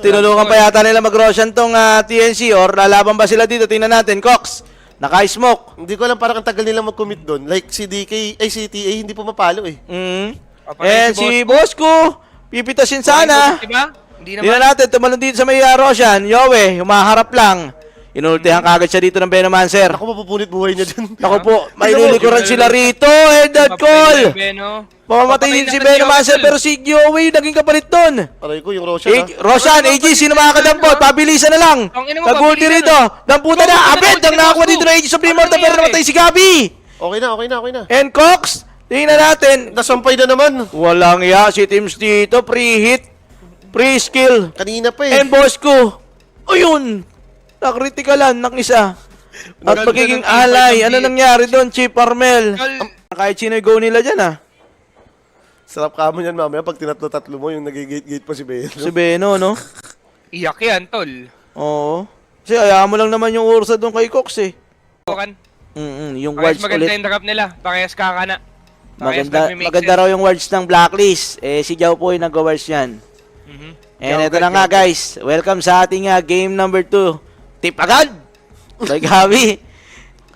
Tinulungan pa yata nila mag-Roshan tong TNC or lalaban ba sila dito? Tingnan natin, Cox. Naka-smoke. Hindi ko alam, parang ang tagal nilang mag-commit doon. Like si DK, ay si TA, hindi pumapalo eh. Si Bosco, pipitasin sana. Diba? Hindi Tingnan natin, tumalon dito sa may Roshan. Yowe, humaharap lang. Inultihan kagad siya dito ng Venomancer. Ako, mapupunit buhay niya dyan. Naku po, may lilikuran sila rito. Headed call. Pamamatayin si Venomancer pero si Yowe naging kapalit doon. Aray ko, yung Roshan ha. Roshan, AG, sino makakadampot? Pabilisan na lang. Nag-ulti rito. Damputan na. Abed, ang nakakuha dito na AG sa Primorta pero namatay si Gabi. Okay na, okay na, okay na. And Cox, tingnan natin. Nasampay na naman. Walang ya si Teams dito. Pre-hit. Pre-skill. Kanina pa eh. And Bosco. Ayun. Nakriticalan ng isa. At magiging alay. Ano nangyari doon, Chief Armel? Kahit sino yung go nila dyan, Sarap ka mo yan mamaya pag tinatlo-tatlo mo yung nagigate-gate pa si Beno. Si Beno, no? Iyak yan, tol. Oo. Kasi ayaw mo lang naman yung Ursa doon kay Cox, eh. Bukan. Yung Parehas wards maganda ulit. yung drop nila. Parehas kakana. Maganda raw yung wards ng Blacklist. Si Jao po yung nag-wards yan. And ito na nga, guys. Welcome sa ating game number 2. Tip agad! By Gabi.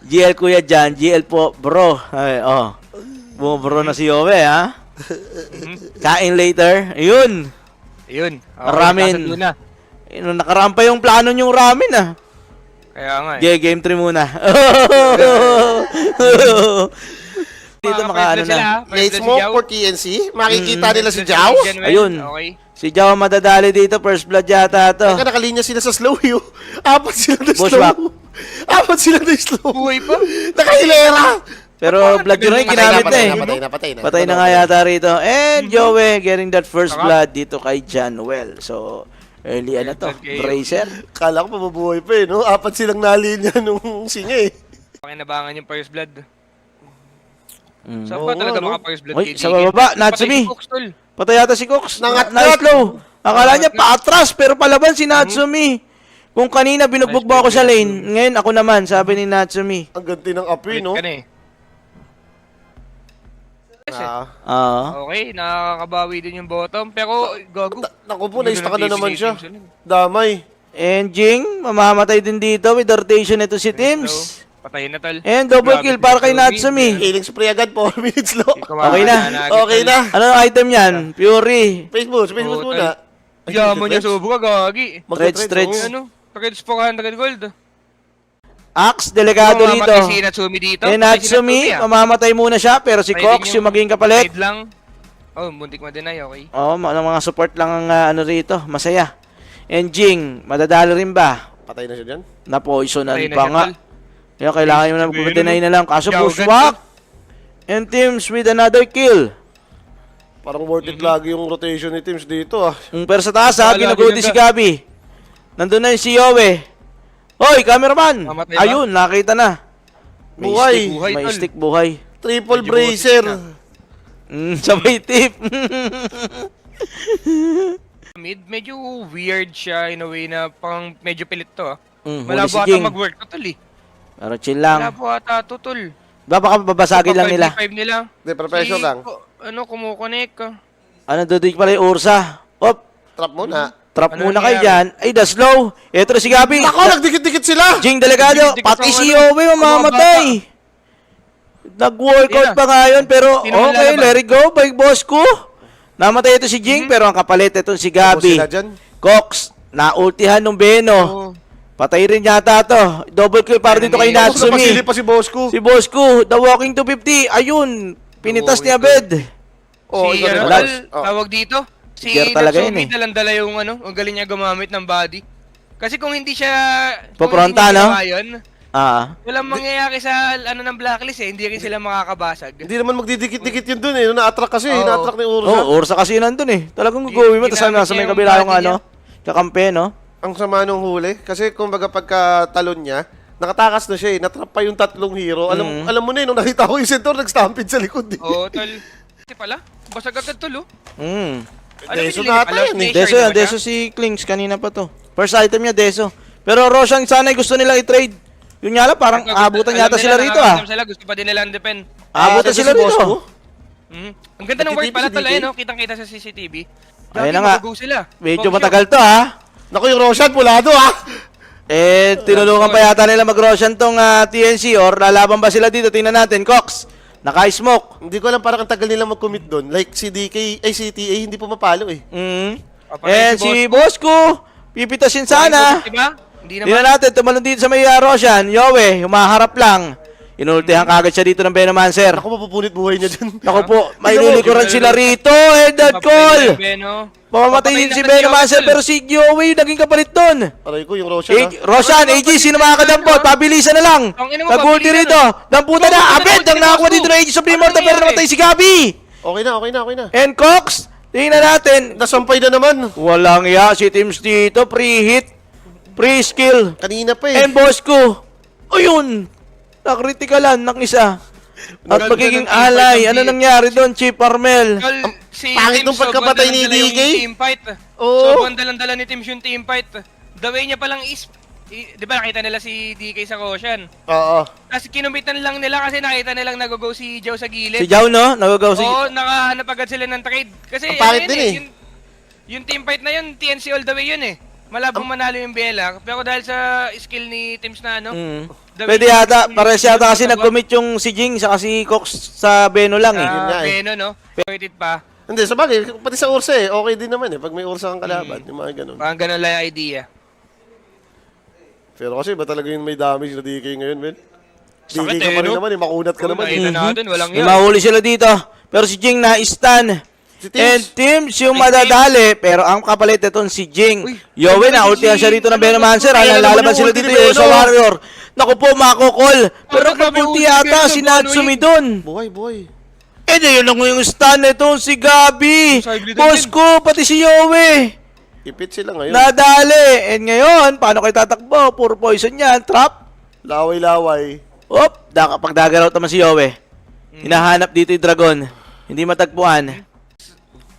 GL kuya dyan. GL po, bro. Ay, bro na si Yowe, ha? Kain later. Ayun. Ayun. Ramen. Nakarampa yung plano yung ramen, Kaya nga Game 3 muna. Dito makaano na. Late smoke for TNC. Makikita nila si Jao. Ayun. Okay. Si Jao madadali dito. First blood yata to. Teka, nakalinya sila sa slow yun. Apat sila na Bushwhack. slow. Apat sila na slow. Buhay pa. Nakahilera. Pero blood yun yung ginamit na eh. Patay na. Patay na nga yata rito. And Joey getting that first blood dito kay Januel. So, early ano to? Bracer. Kala ko mabubuhay pa eh, no? Apat silang nalinya nung singa eh. Pakinabangan yung first blood. Saan Oo pa talaga nga, no? mga first blood? Uy, sa bababa, Natsumi. Patay yata si Cox. Nangatrat. Na-slow. Akala niya paatras pero palaban si Natsumi. Kung kanina binugbog mo ako sa lane, ngayon ako naman, sabi ni Natsumi. Ang ganti ng apoy, no? Okay, nakakabawi din yung bottom. Pero, gago. Naku po, na-stuck na naman siya. Damay. And Jing, mamamatay din dito with the rotation ito si Tims. Patayin na tol. And double kill para kay Natsumi. Healing spray agad, 4 minutes low. Okay na. Okay na. Ano ang item yan? Fury. Facebook muna. Yaman niya sobra, gagi. Threads. Ano? Threads 400 gold. Axe, delegado rito. Mamamatay si Natsumi dito. Eh, Natsumi, mamamatay muna siya, pero si Cox yung magiging kapalit. Lang. Oh, muntik ma-deny, okay. Oo, mga support lang ang ano rito, masaya. And Jing, madadalo rin ba? Patay na siya dyan? Na-poisonan pa nga. Kaya kailangan yung mag-deny na lang. Kaso Bushwhack. And Teams with another kill. Parang worth it lagi yung rotation ni Teams dito ah. Pero sa taas ha, ginagodi si Gabi. Nandun na yung si Yowe. Hoy, cameraman! Ayun, nakita na. Buhay. May stick buhay. Triple bracer. Sabay tip. Medyo weird siya in a way na parang medyo pilit to Huli si Malabo Jing. ata mag-work to tol Pero chill lang. Malabo ata to tol. Baka babasagin lang nila. 5 nila. Hindi, professional lang. Kumukonek. Ano, dudig pala yung Ursa. Op, Trap muna. trap Ano muna kayo nangyari? dyan. Ay, the slow. Ito na si Gabi. Ako, nagdikit-dikit sila! Jing delegado. Dikit-dikit Pati ang si ano, Yowe mamamatay. Nag-workout Yeah. pa nga yun. Pero Sino ang okay, lalaban? let it go. By boss ko. Namatay ito si Jing. Pero ang kapalit ito si Gabi. Sila dyan. Cox. Naultihan ng Beno. Patay rin yata to. Double kill para dito kay Natsumi. Napasili pa si Bosco. Si Bosco, the walking to 50. Ayun, pinitas ni Abed. Oh, Si ikaw ano na. tol, tawag dito. Si Gear talaga yun Natsumi eh. dalandala yung ang galing niya gumamit ng body. Kasi kung hindi siya Papronta, no? Yun, walang mangyayari sa ng blacklist eh. Hindi rin sila makakabasag. Hindi naman magdidikit-dikit yun dun eh. Na-attract kasi. Oo. Na-attract ni Ursa. Ursa kasi nandun eh. Talagang gagawin mo. Tapos Ginamit nasa niya may yung kabila yung body kakampi, no? Ang sama nung huli. Kasi kumbaga pagka talon niya, nakatakas na siya eh. Natrap pa yung tatlong hero. Alam mo na eh, nung nakita ko yung centaur, nag-stampede sa likod eh. Oo, tol. Kasi pala, basag agad tol Deso nata yan eh. Deso yan. Deso si Klings. Kanina pa to. First item niya, Deso. Pero Roshan, sana gusto nilang i-trade. Yun nga lang, parang abutan yata sila rito Gusto pa din nila ang depend. Abutan sila rito. Ang ganda ng Nagtitip word pala si tol, DK? kitang-kita sa CCTV. Ayun na nga. Mag-go sila. Medyo Focus matagal to ha. Naku, yung Roshan, pulado ha. Tinulungan pa yata nila mag-Roshan tong TNC or lalaban ba sila dito? Tingnan natin, Cox. Naka-smoke. Hindi ko alam parang ang tagal nilang mag-commit doon. Like si DK, ay si TA, hindi pumapalo eh. Papatay And si Bosco, pipitasin sana. Diba? Hindi naman. Tingnan natin, tumalon dito sa may Roshan. Yowe, humaharap lang. Inultihan kagad siya dito ng Venomancer. Ako, mapupunit buhay niya dyan. Naku po, may lilikuran sila rito. Head that call. Beno. Mamamatayin si Venomancer pero si Yowe naging kapalit doon. Aray ko, yung Roshan ha. Roshan, AG, sino makakadampot? Pabilisan na lang. Ang ina mo, Nag-ulti pabilisan rito. Damputan na. Abed, ang nakakuha dito ng AG Supremortal pero namatay si Gabi. Okay na, okay na, okay na. And Cox, tingnan natin. Nasampay na naman. Walang ya si Teams dito. Pre-hit, pre-skill. Kanina pa eh. And Bosco. Ayun. Nakriticalan ng isa. At Ganda magiging ng team alay. fight ng Ano DK. nangyari doon, Chip Armel? Si pangit Tim, nung pagkapatay ni sobrang dala-dala DK. yung team fight. Oo. Sobrang dalang-dala ni Tim yung team fight. The way niya palang di ba nakita nila si DK sa Roshan? Oo. Tapos kinumitan lang nila kasi nakita nilang nag-go si Joe sa gilid. Si Jao, no? Nagagaw si... Oo, nakahanap agad sila ng trade. Kasi Ang pangit ayun din eh. yung team fight na yun, TNC all the way yun eh. Malabong manalo yung BLR. Pero dahil sa skill ni Teams na ano, the way Pwede yata, pares yata kasi nag-commit yung si Jing saka si Cox sa Beno lang eh. Yun nga eh. Beno, no? Rated pa. Hindi, sabagay, pati sa Ursa eh, okay din naman eh. Pag may Ursa kang kalaban, yung mga ganun. Parang ganun lang yung idea. Pero kasi ba talaga yung may damage na DK ngayon, men? Sakit DK ka eh, pa rin no? naman eh, makunat ka Oo, naman eh. nakita natin, walang May yan. mahuli sila dito. Pero si Jing na-stun. Si Teams. And Teams yung Si madadali, pero ang kapalit itong si Jing. Uy, Yowe ano na, si ultihan siya Jing? rito ng Ano Venomancer. ba? Ayan, Ayan, lalaban ano sila yung dito ulti ni yung sa Beno? Warrior. Naku po, makokol. Pero Ano ba, may ulti ulti yata Beno, si Bono Natsumi yun? dun. Buhay, buhay. Eh, yun lang yung stun nito si Gabi. Side leader Bosco, pati si Yowe. Ipit sila ngayon. Nadali. And ngayon, paano kayo tatakbo? Puro poison yan. Trap. Laway-laway. Pag dagger out naman si Yowe. Hinahanap dito yung dragon. Hindi matagpuan.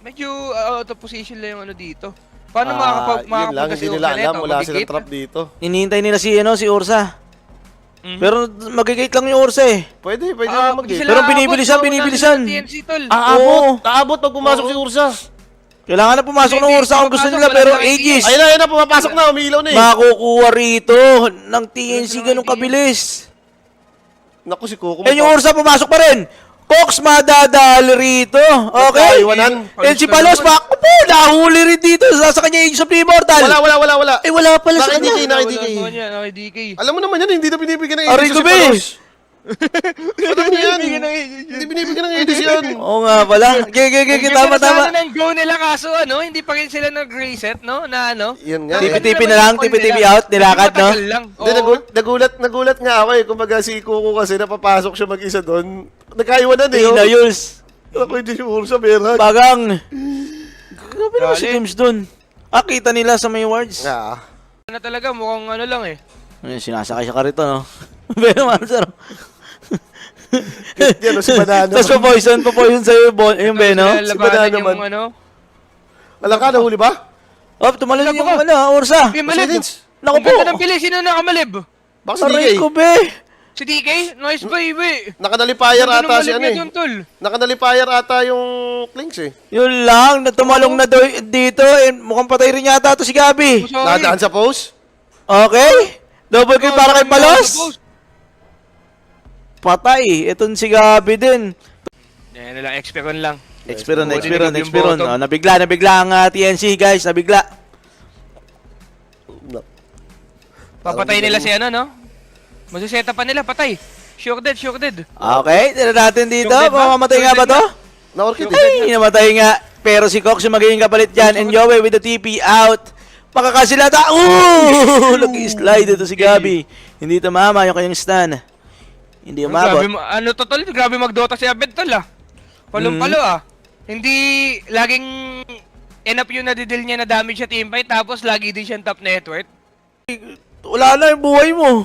Medyo out of position lang yung ano dito. Paano Yun lang, makakapunta si hindi nila Ursa alam. neto? Wala silang Magigate? trap dito. Hinihintay nila si Ursa. Pero magigate lang yung Ursa eh. Pwede, pwede Ah, naman mag sila Pero aabot, binibilisan, no? binibilisan. Wala silang TNC, tol. Oo. Aabot pag pumasok si Ursa. Kailangan na pumasok ng Hindi, Ursa kung gusto pumapasok, nila wala pero silang Aegis. Ayun na, pumapasok na. Umiilaw na eh. Makukuha rito ng TNC ganun kabilis. Naku, si Coco. And yung Ursa pumasok pa rin. Cox madadali rito. Okay? Nagkaiwanan. And si Palos pa, po, nahuli rin dito. Sa kanya Aegis of Immortal. Wala. Eh wala pala sa Bakit kanya. hindi? Wala naman yan, okay, DK. Alam mo naman yan, hindi na binibigyan ng Aray edis ko, si be. Palos. Alam mo yan. Hindi binibigyan ng edis yan. Oo nga pala. Gege, tama. Sana ng go nila kaso ano, hindi pa rin sila nag-reset, no? Na ano? Yan nga. Tipi-tipi na lang, tipi-tipi out, nilakad, no? Matagal lang. Hindi, nagulat nga ako eh. Kumbaga si Coco kasi napapasok siya mag-isa doon. Nagkaiwanan eh. oh. Inayos. Ako hindi si Ursa, meron. Bagang. Grabe naman si James dun. Kita nila sa may wards. Ah. Ano talaga, mukhang ano lang eh. Ayun, sinasakay siya ka rito, no? Pero mansar. Yan o, si Banana. Tapos pa-poison sa'yo yung Beno. Labanan Si Banana yung naman. ano. Alam ka, nahuli ba? Tumalon yung Wala pa Ursa. Malib. Silence. Naku Ang po. ganda ng pili, sino nakamalib? Baka si Aray DK. ko, be. Si DK? Nice baby. Nakanalipayar Ganda ng ata si malib ano niya eh. dun, tol. Nakanalipayar ata yung Clinks eh. Yun lang, natumalong na dito. Mukhang patay rin yata ito si Gabi. Sorry. Nadaan sa post? Okay. Double kill para kay Palos. Suppose. Patay. Itong si Gabi din. Yan na lang, Experon lang. Experon. Yung bottom. Nabigla ang TNC, guys. Nabigla. No. Papatay nila si ano, no? Masiseta pa nila, patay. Sure dead. Okay, tira natin dito. Yung dead ba? Mamamatay nga ba to? Na-orchid eh. Ay, namatay nga. Pero si Cox yung magiging kapalit dyan. And Yowe with the TP out. Makakasilata. Ooh! Nag-slide ito si Gabi. Hindi tumama yung kanyang stun. Hindi umabot. Grabe, ano to, tol? Grabe mag-Dota si Abed, tol, ah. Palong-palo, ah. Hindi laging enough yung nadidil niya na damage sa teamfight, tapos lagi din siyang top net worth. Wala na yung buhay mo.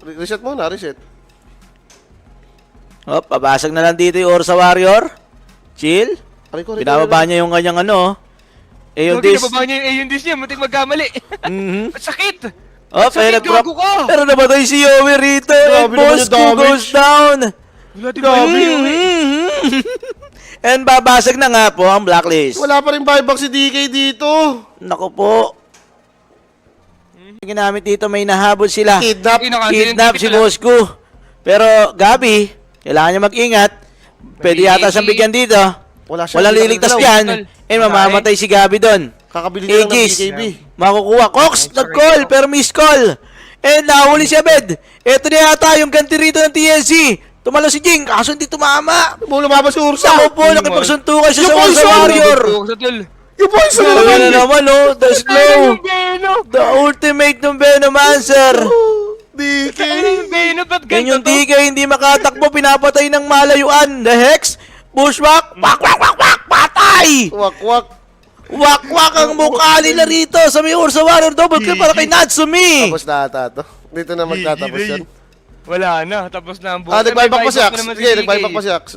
Reset muna, reset. Pabasag na lang dito yung Ursa Warrior. Chill. Aray ko, Pinababa niya yung kanyang ano. Yung Huwag dis. kinababa niya yung dis niya, mutik magkamali. Sakit! Pero Sakit, nag-drop. gago ka! Pero namatay si Yowie rito. Grabe And naman yung Bosco damage. goes down. Wala, di ba yun? And babasag na nga po ang blacklist. Wala pa rin buyback si DK dito. Naku po. Ginamit dito, may nahabol sila. Kidnap. Kidnap si Bosco. Pero Gabi, kailangan niya mag-ingat. Pwede yata siyang bigyan dito. Walang liligtas Galaw. yan. And mamamatay si Gabi doon. Kakabili na lang ng Aegis, BKB. makukuha. Cox, nag-call, pero miss call. And nahuli si Abed. Ito na yata yung ganti rito ng TNC. Tumalo si Jing, kaso hindi tumama. Lumabas si Ursa. Ako po, nakipagsuntukan siya Yung sa poison! Ursa Warrior. Yung poison na Ayun naman. na naman, oh, the slow. The ultimate ng Venomancer. DK. Yan yung DK, hindi makatakbo, pinapatay ng malayuan. The Hex, Bushwhack, wak, wak, wak, wak, patay! Wak-wak. Wak-wak ang mukha nila rito sa may Ursa Warrior. Double kill para kay Natsumi. Tapos na ata to. Dito na magtatapos yan. Wala na, tapos na ang buhay. Nag-buyback pa si Axe. naman si Sige, DK. nag-buyback pa si Axe.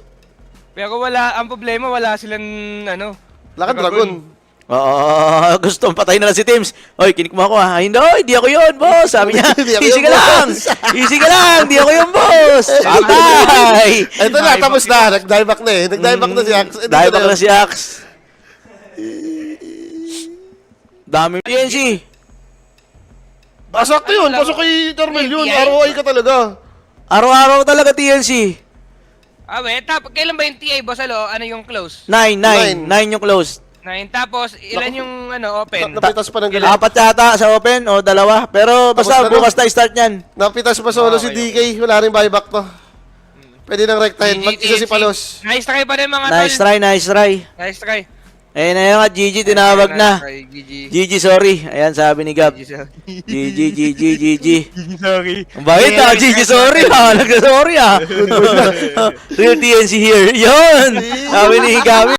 Pero wala, ang problema, wala silang, ano, Lakad Dragon. Oo, gustong patay na lang si Tims. Oy, kinik mo ako ha. Hindi ako yun, boss. Sabi niya, Hindi ako easy yun, ka lang. boss." Easy ka lang, hindi ako yung boss. Patay. Ito na, tapos na. Nag-dieback na eh. Nag-dieback na si Axe. Ito Dahil na baka yun. na si Axe. Dami TNC. Pasok to yun. Pasok kay Carmel yun. ROI ka talaga. Araw-araw talaga TNC. wait, kailan ba yung TA, boss? Ano yung close? 9 yung close. 9, tapos ilan yung, ano, open? Napitas pa ng galing. 4 yata sa open o 2. Pero basta Tapos na, bukas na start yan. Napitas pa solo si DK. Wala rin buyback to. Pwede nang rektahin. Mag-isa si Palos. Nice try pa rin mga Nice tol. try, nice try. Nice try. Ayun na yun nga, GG tinawag na. GG. GG, sorry. Ayan, sabi ni Gab. GG. Sorry. Ang bakit na? GG, sorry ha. Nagsa-sorry ha. Real TNC here. Yun! Sabi ni Gabi.